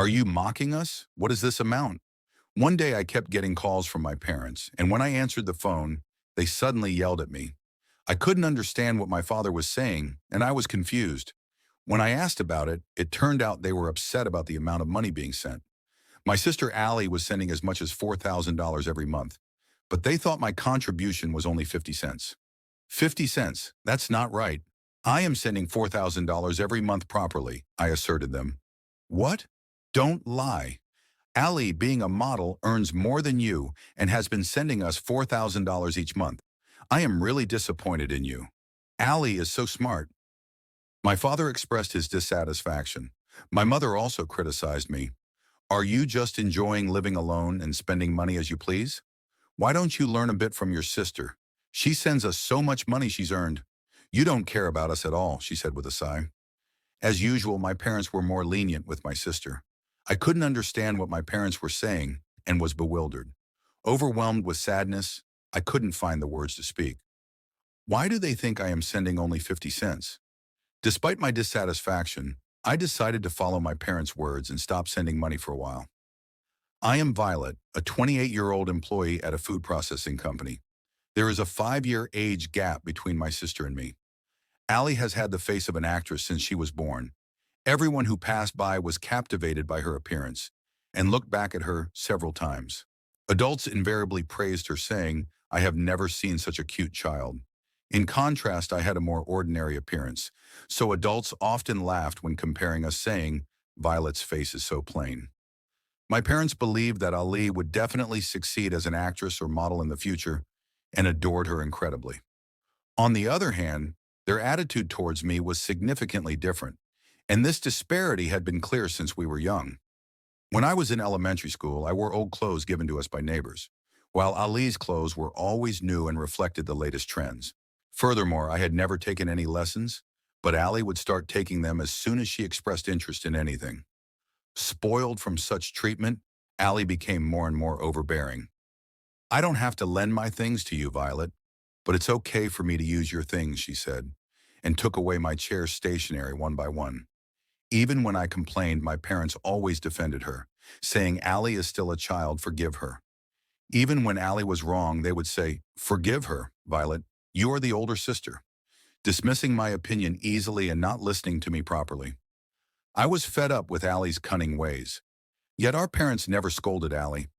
Are you mocking us? What is this amount? One day I kept getting calls from my parents, and when I answered the phone, they suddenly yelled at me. I couldn't understand what my father was saying, and I was confused. When I asked about it, it turned out they were upset about the amount of money being sent. My sister Allie was sending as much as $4,000 every month, but they thought my contribution was only 50 cents. 50 cents? That's not right. I am sending $4,000 every month properly, I asserted them. What? Don't lie. Allie, being a model, earns more than you and has been sending us $4,000 each month. I am really disappointed in you. Allie is so smart. My father expressed his dissatisfaction. My mother also criticized me. Are you just enjoying living alone and spending money as you please? Why don't you learn a bit from your sister? She sends us so much money she's earned. You don't care about us at all, she said with a sigh. As usual, my parents were more lenient with my sister. I couldn't understand what my parents were saying and was bewildered. Overwhelmed with sadness, I couldn't find the words to speak. Why do they think I am sending only 50 cents? Despite my dissatisfaction, I decided to follow my parents' words and stop sending money for a while. I am Violet, a 28-year-old employee at a food processing company. There is a 5-year age gap between my sister and me. Allie has had the face of an actress since she was born. Everyone who passed by was captivated by her appearance and looked back at her several times. Adults invariably praised her, saying, "I have never seen such a cute child." In contrast, I had a more ordinary appearance, so adults often laughed when comparing us, saying, "Violet's face is so plain." My parents believed that Ali would definitely succeed as an actress or model in the future and adored her incredibly. On the other hand, their attitude towards me was significantly different, and this disparity had been clear since we were young. When I was in elementary school, I wore old clothes given to us by neighbors, while Ali's clothes were always new and reflected the latest trends. Furthermore, I had never taken any lessons, but Ali would start taking them as soon as she expressed interest in anything. Spoiled from such treatment, Ali became more and more overbearing. "I don't have to lend my things to you, Violet, but it's okay for me to use your things," she said, and took away my chair's stationery one by one. Even when I complained, my parents always defended her, saying, "Allie is still a child, forgive her." Even when Allie was wrong, they would say, "Forgive her, Violet. You are the older sister," dismissing my opinion easily and not listening to me properly. I was fed up with Allie's cunning ways. Yet our parents never scolded Allie.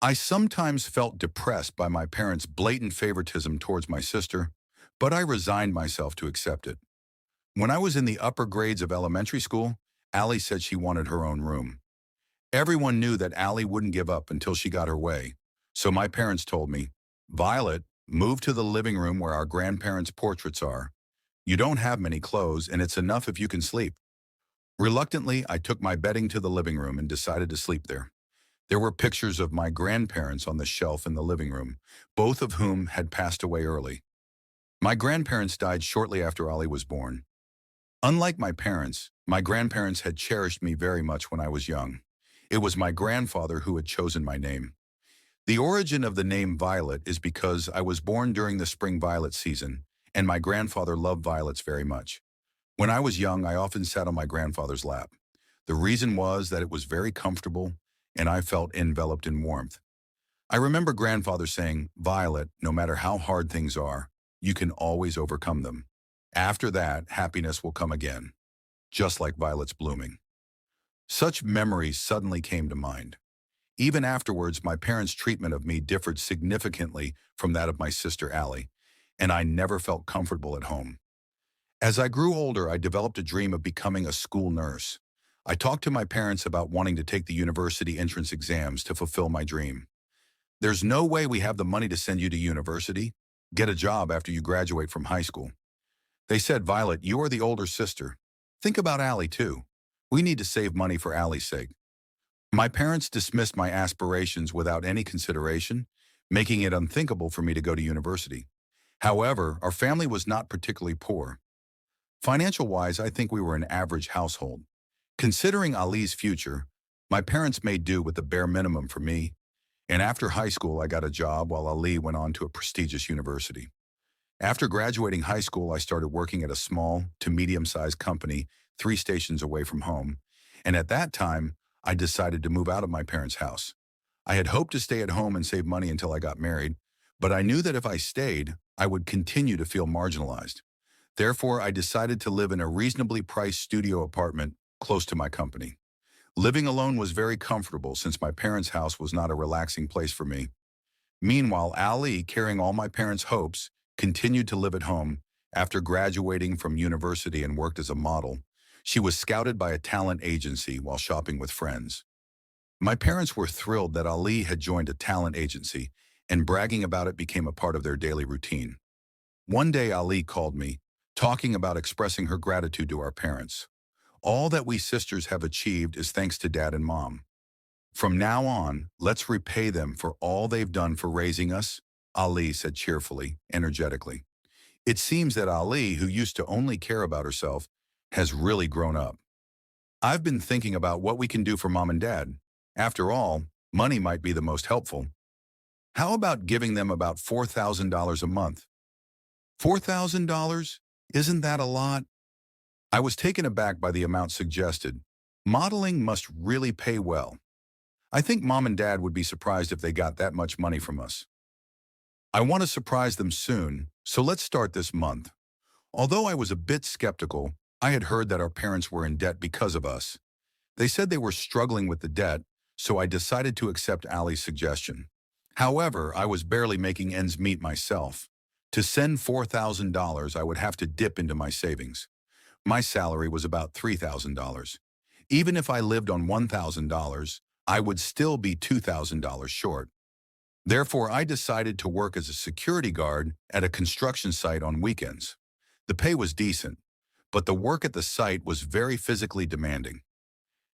I sometimes felt depressed by my parents' blatant favoritism towards my sister, but I resigned myself to accept it. When I was in the upper grades of elementary school, Allie said she wanted her own room. Everyone knew that Allie wouldn't give up until she got her way, so my parents told me, "Violet, move to the living room where our grandparents' portraits are. You don't have many clothes, and it's enough if you can sleep." Reluctantly, I took my bedding to the living room and decided to sleep there. There were pictures of my grandparents on the shelf in the living room, both of whom had passed away early. My grandparents died shortly after Ollie was born. Unlike my parents, my grandparents had cherished me very much when I was young. It was my grandfather who had chosen my name. The origin of the name Violet is because I was born during the spring violet season, and my grandfather loved violets very much. When I was young, I often sat on my grandfather's lap. The reason was that it was very comfortable, and I felt enveloped in warmth. I remember grandfather saying, "Violet, no matter how hard things are, you can always overcome them. After that, happiness will come again, just like violets blooming." Such memories suddenly came to mind. Even afterwards, my parents' treatment of me differed significantly from that of my sister Allie, and I never felt comfortable at home. As I grew older, I developed a dream of becoming a school nurse. I talked to my parents about wanting to take the university entrance exams to fulfill my dream. "There's no way we have the money to send you to university. Get a job after you graduate from high school." They said, "Violet, you are the older sister. Think about Allie too. We need to save money for Allie's sake." My parents dismissed my aspirations without any consideration, making it unthinkable for me to go to university. However, our family was not particularly poor. Financial-wise, I think we were an average household. Considering Ali's future, my parents made do with the bare minimum for me, and after high school I got a job while Ali went on to a prestigious university. After graduating high school, I started working at a small to medium-sized company 3 stations away from home, and at that time, I decided to move out of my parents' house. I had hoped to stay at home and save money until I got married, but I knew that if I stayed, I would continue to feel marginalized. Therefore, I decided to live in a reasonably priced studio apartment close to my company. Living alone was very comfortable since my parents' house was not a relaxing place for me. Meanwhile, Ali, carrying all my parents' hopes, continued to live at home. After graduating from university and worked as a model, she was scouted by a talent agency while shopping with friends. My parents were thrilled that Ali had joined a talent agency, and bragging about it became a part of their daily routine. One day Ali called me, talking about expressing her gratitude to our parents. All that we sisters have achieved is thanks to Dad and Mom. From now on, let's repay them for all they've done for raising us, Ali said cheerfully, energetically. It seems that Ali, who used to only care about herself, has really grown up. I've been thinking about what we can do for Mom and Dad. After all, money might be the most helpful. How about giving them about $4,000 a month? $4,000? Isn't that a lot? I was taken aback by the amount suggested. Modeling must really pay well. I think Mom and Dad would be surprised if they got that much money from us. I want to surprise them soon, so let's start this month. Although I was a bit skeptical, I had heard that our parents were in debt because of us. They said they were struggling with the debt, so I decided to accept Ali's suggestion. However, I was barely making ends meet myself. To send $4,000, I would have to dip into my savings. My salary was about $3,000. Even if I lived on $1,000, I would still be $2,000 short. Therefore, I decided to work as a security guard at a construction site on weekends. The pay was decent, but the work at the site was very physically demanding.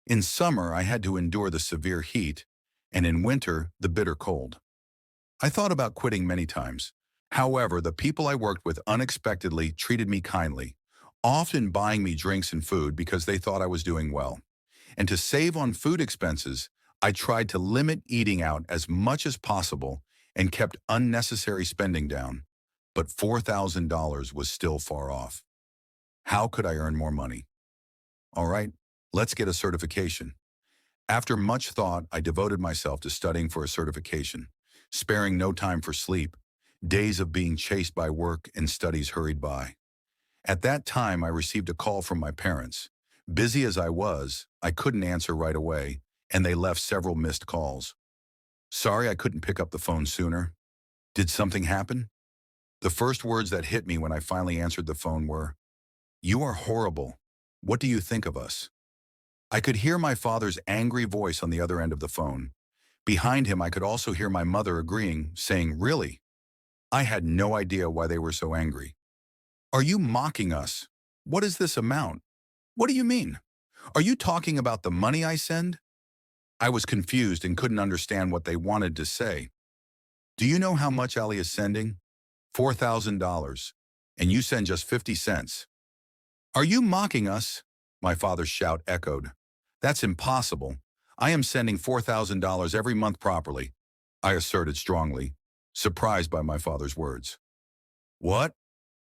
In summer, I had to endure the severe heat, and in winter, the bitter cold. I thought about quitting many times. However, the people I worked with unexpectedly treated me kindly, often buying me drinks and food because they thought I was doing well. And to save on food expenses, I tried to limit eating out as much as possible and kept unnecessary spending down. But $4,000 was still far off. How could I earn more money? All right, let's get a certification. After much thought, I devoted myself to studying for a certification, sparing no time for sleep. Days of being chased by work and studies hurried by. At that time, I received a call from my parents. Busy as I was, I couldn't answer right away, and they left several missed calls. Sorry I couldn't pick up the phone sooner. Did something happen? The first words that hit me when I finally answered the phone were, "You are horrible. What do you think of us?" I could hear my father's angry voice on the other end of the phone. Behind him, I could also hear my mother agreeing, saying, "Really?" I had no idea why they were so angry. "Are you mocking us? What is this amount? What do you mean? Are you talking about the money I send?" I was confused and couldn't understand what they wanted to say. "Do you know how much Ali is sending? $4,000. And you send just 50 cents. "Are you mocking us?" My father's shout echoed. "That's impossible. I am sending $4,000 every month properly," I asserted strongly, surprised by my father's words. "What?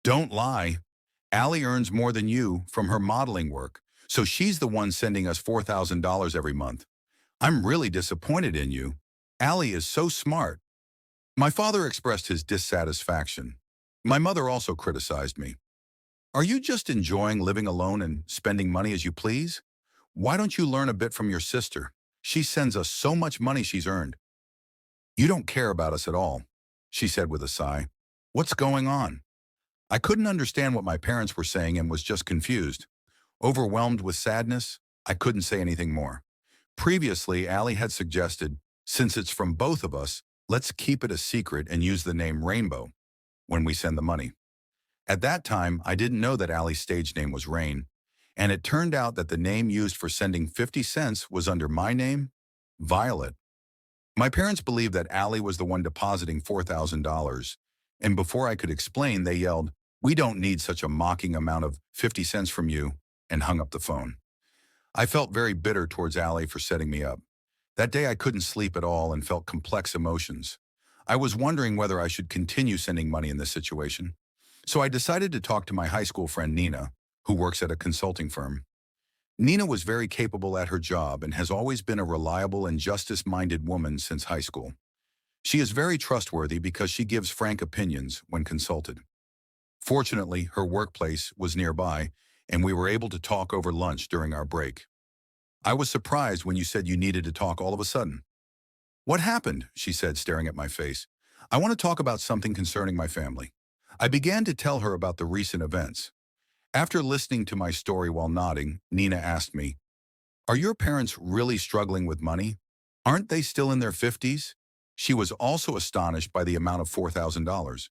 Don't lie. Ali earns more than you from her modeling work, so she's the one sending us $4,000 every month. I'm really disappointed in you. Ali is so smart." My father expressed his dissatisfaction. My mother also criticized me. "Are you just enjoying living alone and spending money as you please? Why don't you learn a bit from your sister? She sends us so much money she's earned." "You don't care about us at all," she said with a sigh. "What's going on?" I couldn't understand what my parents were saying and was just confused. Overwhelmed with sadness, I couldn't say anything more. Previously, Ali had suggested, since it's from both of us, let's keep it a secret and use the name Rainbow when we send the money. At that time, I didn't know that Ali's stage name was Rain, and it turned out that the name used for sending 50 cents was under my name, Violet. My parents believed that Ali was the one depositing $4,000, and before I could explain, they yelled, "We don't need such a mocking amount of 50 cents from you," and hung up the phone. I felt very bitter towards Ali for setting me up. That day I couldn't sleep at all and felt complex emotions. I was wondering whether I should continue sending money in this situation. So I decided to talk to my high school friend Nina, who works at a consulting firm. Nina was very capable at her job and has always been a reliable and justice-minded woman since high school. She is very trustworthy because she gives frank opinions when consulted. Fortunately, her workplace was nearby, and we were able to talk over lunch during our break. I was surprised when you said you needed to talk all of a sudden. What happened? She said, staring at my face. I want to talk about something concerning my family. I began to tell her about the recent events. After listening to my story while nodding, Nina asked me, are your parents really struggling with money? Aren't they still in their 50s? She was also astonished by the amount of $4,000.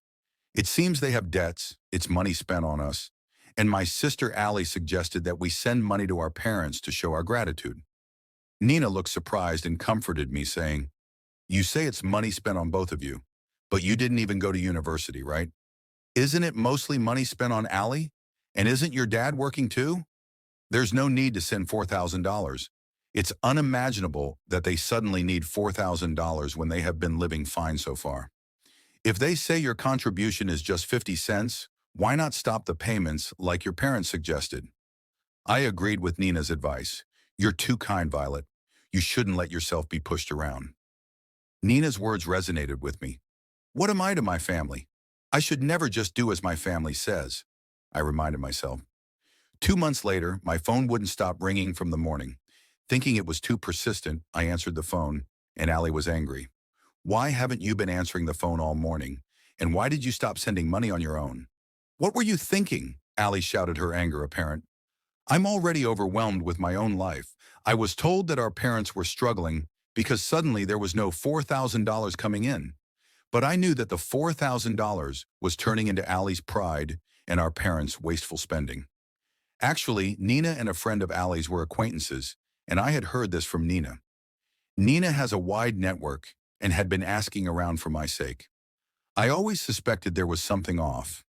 It seems they have debts, it's money spent on us, and my sister Allie suggested that we send money to our parents to show our gratitude. Nina looked surprised and comforted me, saying, you say it's money spent on both of you, but you didn't even go to university, right? Isn't it mostly money spent on Allie? And isn't your dad working too? There's no need to send $4,000. It's unimaginable that they suddenly need $4,000 when they have been living fine so far. If they say your contribution is just 50 cents, why not stop the payments like your parents suggested? I agreed with Nina's advice. You're too kind, Violet. You shouldn't let yourself be pushed around. Nina's words resonated with me. What am I to my family? I should never just do as my family says, I reminded myself. 2 months later, my phone wouldn't stop ringing from the morning. Thinking it was too persistent, I answered the phone, and Allie was angry. Why haven't you been answering the phone all morning? And why did you stop sending money on your own? What were you thinking? Allie shouted, her anger apparent. I'm already overwhelmed with my own life. I was told that our parents were struggling because suddenly there was no $4,000 coming in. But I knew that the $4,000 was turning into Allie's pride and our parents' wasteful spending. Actually, Nina and a friend of Allie's were acquaintances, and I had heard this from Nina. Nina has a wide network and had been asking around for my sake. I always suspected there was something off.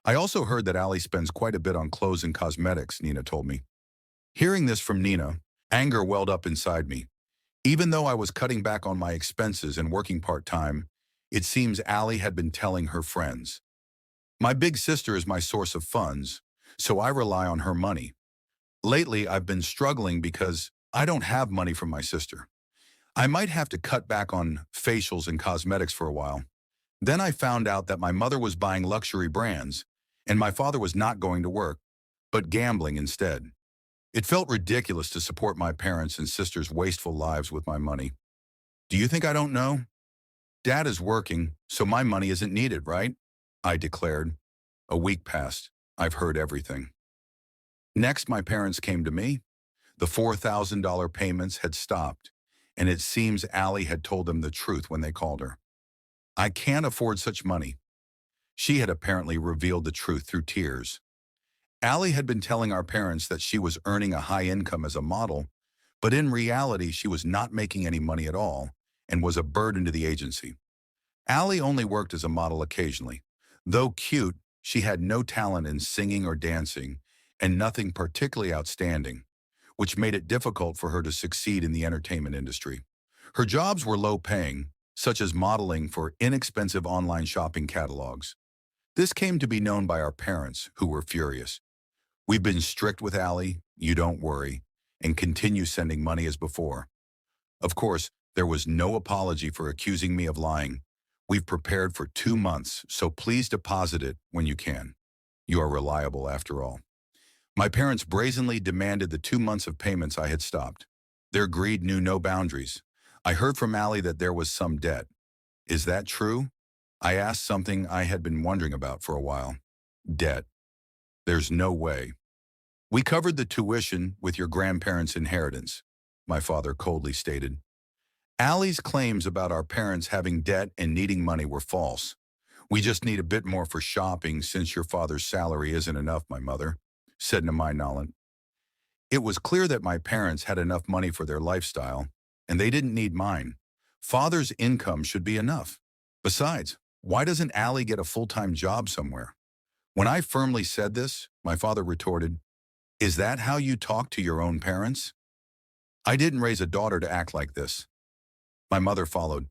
I also heard that Allie spends quite a bit on clothes and cosmetics, Nina told me. Hearing this from Nina, anger welled up inside me. Even though I was cutting back on my expenses and working part-time, it seems Allie had been telling her friends. My big sister is my source of funds, so I rely on her money. Lately, I've been struggling because I don't have money from my sister. I might have to cut back on facials and cosmetics for a while. Then I found out that my mother was buying luxury brands, and my father was not going to work, but gambling instead. It felt ridiculous to support my parents' and sister's wasteful lives with my money. Do you think I don't know? Dad is working, so my money isn't needed, right? I declared. A week passed. I've heard everything. Next, my parents came to me. The $4,000 payments had stopped, and it seems Allie had told them the truth when they called her. I can't afford such money. She had apparently revealed the truth through tears. Allie had been telling our parents that she was earning a high income as a model, but in reality she was not making any money at all and was a burden to the agency. Allie only worked as a model occasionally. Though cute, she had no talent in singing or dancing, and nothing particularly outstanding, which made it difficult for her to succeed in the entertainment industry. Her jobs were low-paying, such as modeling for inexpensive online shopping catalogs. This came to be known by our parents, who were furious. We've been strict with Allie, you don't worry, and continue sending money as before. Of course, there was no apology for accusing me of lying. We've prepared for 2 months, so please deposit it when you can. You are reliable after all. My parents brazenly demanded the 2 months of payments I had stopped. Their greed knew no boundaries. I heard from Allie that there was some debt. Is that true? I asked, something I had been wondering about for a while. Debt. There's no way. We covered the tuition with your grandparents' inheritance, my father coldly stated. Allie's claims about our parents having debt and needing money were false. We just need a bit more for shopping since your father's salary isn't enough, my mother said nonchalant. It was clear that my parents had enough money for their lifestyle, and they didn't need mine. Father's income should be enough. Besides, why doesn't Allie get a full-time job somewhere? When I firmly said this, my father retorted, is that how you talk to your own parents? I didn't raise a daughter to act like this. My mother followed.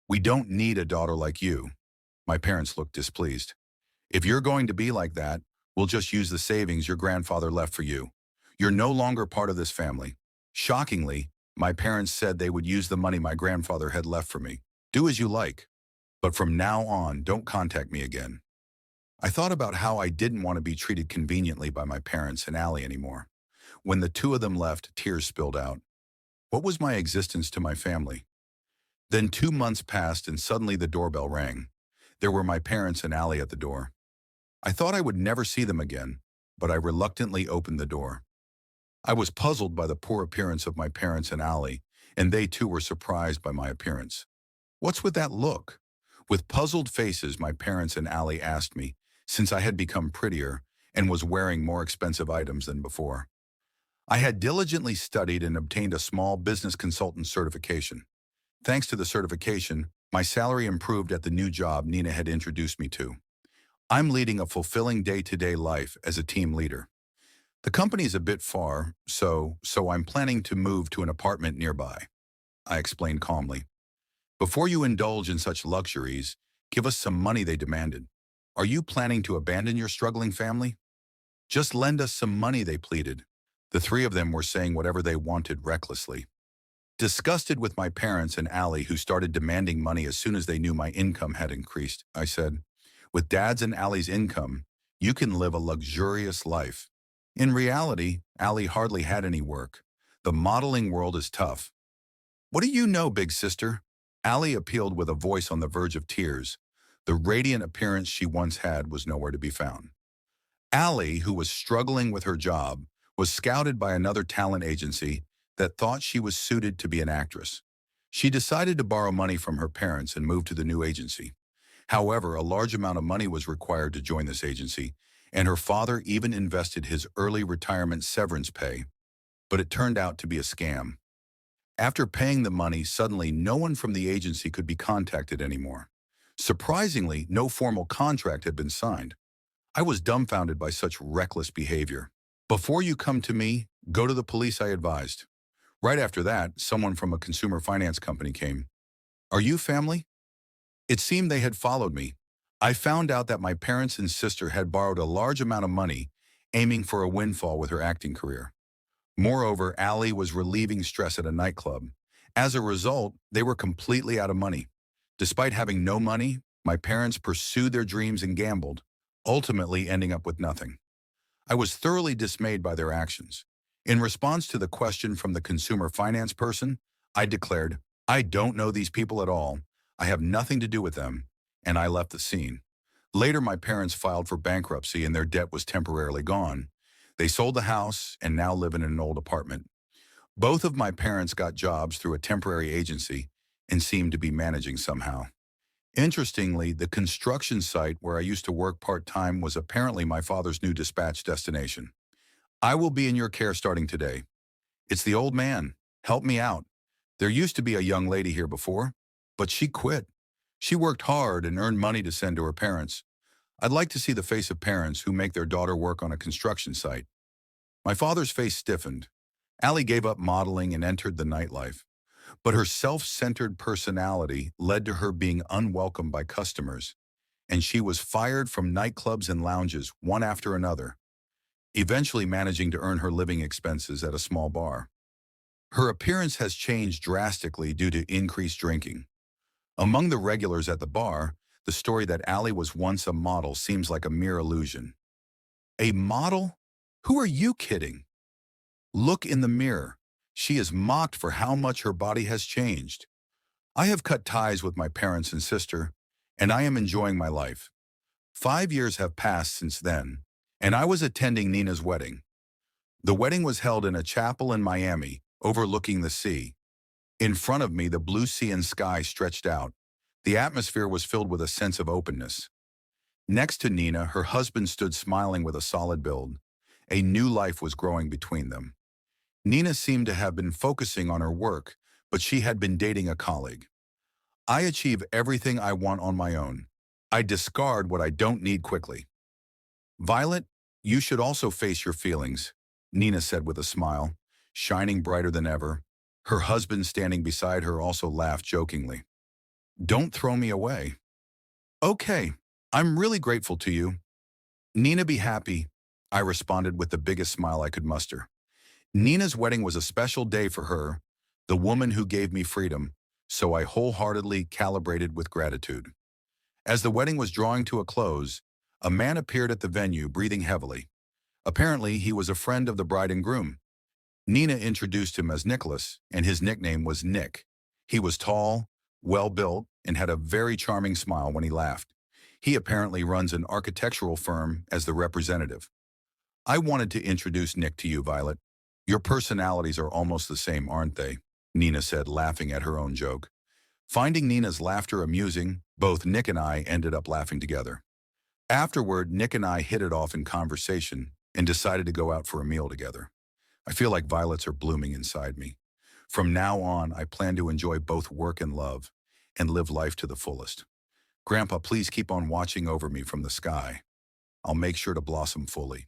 We don't need a daughter like you. My parents looked displeased. If you're going to be like that, we'll just use the savings your grandfather left for you. You're no longer part of this family. Shockingly, my parents said they would use the money my grandfather had left for me. Do as you like, but from now on, don't contact me again. I thought about how I didn't want to be treated conveniently by my parents and Allie anymore. When the two of them left, tears spilled out. What was my existence to my family? Then 2 months passed and suddenly the doorbell rang. There were my parents and Allie at the door. I thought I would never see them again, but I reluctantly opened the door. I was puzzled by the poor appearance of my parents and Allie, and they too were surprised by my appearance. What's with that look? With puzzled faces, my parents and Allie asked me, since I had become prettier and was wearing more expensive items than before. I had diligently studied and obtained a small business consultant certification. Thanks to the certification, my salary improved at the new job Nina had introduced me to. I'm leading a fulfilling day-to-day life as a team leader. The company's a bit far, so I'm planning to move to an apartment nearby, I explained calmly. Before you indulge in such luxuries, give us some money, they demanded. Are you planning to abandon your struggling family? Just lend us some money, they pleaded. The three of them were saying whatever they wanted recklessly. Disgusted with my parents and Allie, who started demanding money as soon as they knew my income had increased, I said, with Dad's and Allie's income, you can live a luxurious life. In reality, Allie hardly had any work. The modeling world is tough. What do you know, big sister? Allie appealed with a voice on the verge of tears. The radiant appearance she once had was nowhere to be found. Allie, who was struggling with her job, was scouted by another talent agency that thought she was suited to be an actress. She decided to borrow money from her parents and move to the new agency. However, a large amount of money was required to join this agency, and her father even invested his early retirement severance pay. But it turned out to be a scam. After paying the money, suddenly no one from the agency could be contacted anymore. Surprisingly, no formal contract had been signed. I was dumbfounded by such reckless behavior. Before you come to me, go to the police, I advised. Right after that, someone from a consumer finance company came. Are you family? It seemed they had followed me. I found out that my parents and sister had borrowed a large amount of money, aiming for a windfall with her acting career. Moreover, Allie was relieving stress at a nightclub. As a result, they were completely out of money. Despite having no money, my parents pursued their dreams and gambled, ultimately ending up with nothing. I was thoroughly dismayed by their actions. In response to the question from the consumer finance person, I declared, I don't know these people at all. I have nothing to do with them, and I left the scene. Later, my parents filed for bankruptcy and their debt was temporarily gone. They sold the house and now live in an old apartment. Both of my parents got jobs through a temporary agency and seemed to be managing somehow. Interestingly, the construction site where I used to work part-time was apparently my father's new dispatch destination. I will be in your care starting today. It's the old man. Help me out. There used to be a young lady here before, but she quit. She worked hard and earned money to send to her parents. I'd like to see the face of parents who make their daughter work on a construction site. My father's face stiffened. Allie gave up modeling and entered the nightlife. But her self-centered personality led to her being unwelcome by customers, and she was fired from nightclubs and lounges one after another, eventually managing to earn her living expenses at a small bar. Her appearance has changed drastically due to increased drinking. Among the regulars at the bar, the story that Allie was once a model seems like a mere illusion. A model? Who are you kidding? Look in the mirror. She is mocked for how much her body has changed. I have cut ties with my parents and sister, and I am enjoying my life. 5 years have passed since then, and I was attending Nina's wedding. The wedding was held in a chapel in Miami, overlooking the sea. In front of me, the blue sea and sky stretched out. The atmosphere was filled with a sense of openness. Next to Nina, her husband stood smiling with a solid build. A new life was growing between them. Nina seemed to have been focusing on her work, but she had been dating a colleague. I achieve everything I want on my own. I discard what I don't need quickly. Violet, you should also face your feelings, Nina said with a smile, shining brighter than ever. Her husband standing beside her also laughed jokingly. Don't throw me away. Okay, I'm really grateful to you. Nina, be happy, I responded with the biggest smile I could muster. Nina's wedding was a special day for her, the woman who gave me freedom, so I wholeheartedly calibrated with gratitude. As the wedding was drawing to a close, a man appeared at the venue breathing heavily. Apparently, he was a friend of the bride and groom. Nina introduced him as Nicholas, and his nickname was Nick. He was tall, well-built, and had a very charming smile when he laughed. He apparently runs an architectural firm as the representative. I wanted to introduce Nick to you, Violet. Your personalities are almost the same, aren't they? Nina said, laughing at her own joke. Finding Nina's laughter amusing, both Nick and I ended up laughing together. Afterward, Nick and I hit it off in conversation and decided to go out for a meal together. I feel like violets are blooming inside me. From now on, I plan to enjoy both work and love and live life to the fullest. Grandpa, please keep on watching over me from the sky. I'll make sure to blossom fully.